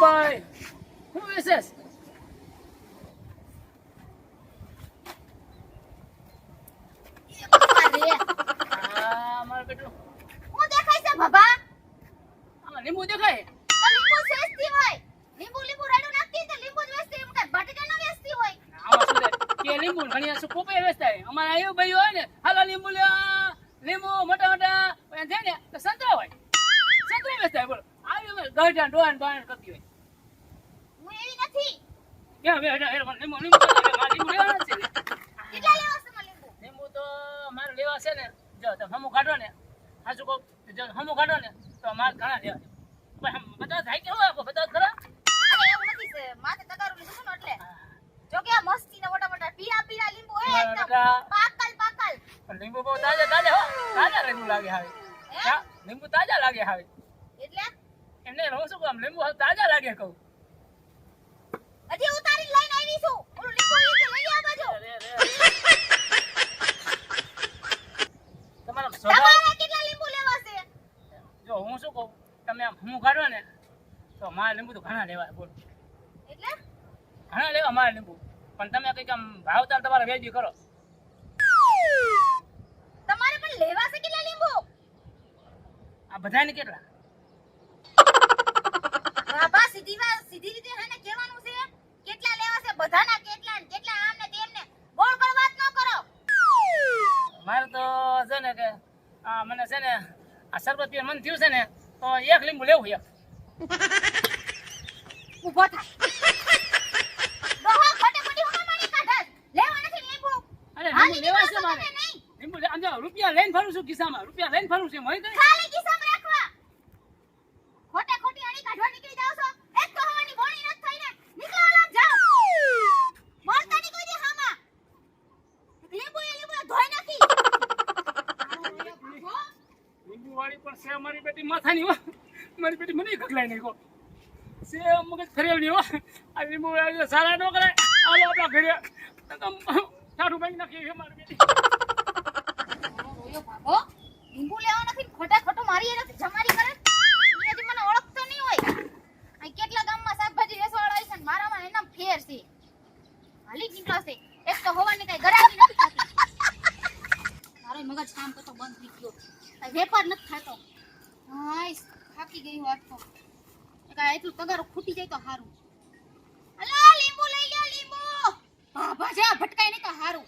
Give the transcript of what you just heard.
ભાઈ શું વિશેષ? આ મારું બેટું હું દેખાય છે બાબા? આમાં લીંબુ દેખાય. તો લીંબુ વેચતી હોય. લીંબુ રાડું નાખતી તો લીંબુ જ વેચતી, એમ કાંઈ બટાકા ન વેચતી હોય. આમાં શું થાય કે લીંબુ ઘણી વાર કોપે વેચતા હોય. અમારે આયુ ભાઈ હોય ને હાલો લીંબુ લેવા, લીંબુ મોટા મોટા છે ને તો સંતરા હોય, સંતરા વેચતા હોય. બોલો આવી ગઢા ડોહાન ડોહાન કરતી હોય. હું એવી નથી. ક્યાં લીંબુ લીંબુ લીંબુ લેવાના છે. કેટલા લેવા છે લીંબુ? લીંબુ તો મારે લેવા છે ને, જો તમે હમું કાઢો ને, હાચું કહું, જો હમું કાઢો ને તો મારે ઘણા લેવા છે. પણ બધા થાય કે હોય બધા ખરા? અરે એવું નથી છે, માથે તગારું લીધું ને એટલે. જો કે આ મસ્તી ના મોટા મોટા પીળા લીંબુ હે એકદમ પાકલ. પણ લીંબુ બહુ તાજા તાજા હો, તાજા લીંબુ લાગે હવે. હા, લીંબુ તાજા લાગે હવે. એટલે એમને હું શું કહું, લીંબુ હવે તાજા લાગે કહું. હજી ઉતારી લઈને આવી છું. ઓલું લીંબુ ઈ કે લઈ આ બાજુ. તમારા સ્વભાવ તમારે કેટલા લીંબુ લેવા છે? જો હું શું કહું, તમે આમ હમું કાઢો ને તો મારે લીંબુ તો ઘણા લેવા. બોલો એટલે ઘણા લેવા મારે લીંબુ, પણ તમે કંઈક આમ ભાવતાલ તમારે વેચી કરો. તમારે પણ લેવા છે કેટલા લીંબુ? આ બધાને કેટલા? બાબા સીધી રીતે હે ને કહેવાનું છે કેટલા લેવા છે, બધાના કેટલા ને કેટલા આમ ને તેમ ને ગોળ ગોળ વાત ન કરો. મારે તો છે ને કે આ મને છે ને આ શરબત પીવાનું મન થયું છે ને તો એક લીંબુ લેવું એક. ઊભો થા. ડોહા ખોટે ખોટી હું મારી કાઢસ. લેવા નથી લીંબુ. અરે હા, લીંબુ લેવા છે લીંબુ મારે. નહીં. લીંબુ આમ રૂપિયા લઈને ફરું છું ખિસ્સામાં, રૂપિયા લઈને ફરું છું મહી તો. ખાલી કિસ્સામાં રાખવા. ખોટે ખોટી અણી કાઢવા નીકળી જાવ છો. એક તો હવાની બોણી નથી થઈ ને. નીકળો આલામ જાઓ. બોલતા નહીં કોઈ દી હામાં. લીંબુ ધોઈ નાખી. લીંબુ વાળી પણ છે મારી બેટી માથાની હો. મારી બેટી મને ખખલાઈ નાખો છે, મગજ ફરેવની હો. આ લીંબુ વાળી સારા ન કરાય. આલો આપણા ઘરે ઠાઠું ભાઈ નાખી છે મારી બેટી. રોયો ભાગો. લીંબુ લેવા નથી ને ખોટા ખોટું મારી એને જમારી કરે. એનાથી મને ઓળખતો નહીં હોય. આ કેટલા ગામમાં શાકભાજી વેચવાવાળા હોય છે ને મારામાં એના ફેર છે. હાલી જ નીકળાશે. એક તો હોવાની કઈ ગરાકી નથી થતી. મારો મગજ કામ કરતો બંધ થઈ ગયો. કઈ વેપાર નથી થતો. હાય થાકી ગઈ વાત તો. કાંઈ એટલું તગારો ખૂટી જાય તો સારું. અલા લીંબુ લઈ લ્યો લીંબુ. બાબા જા ભટકાય નહીં તો સારું.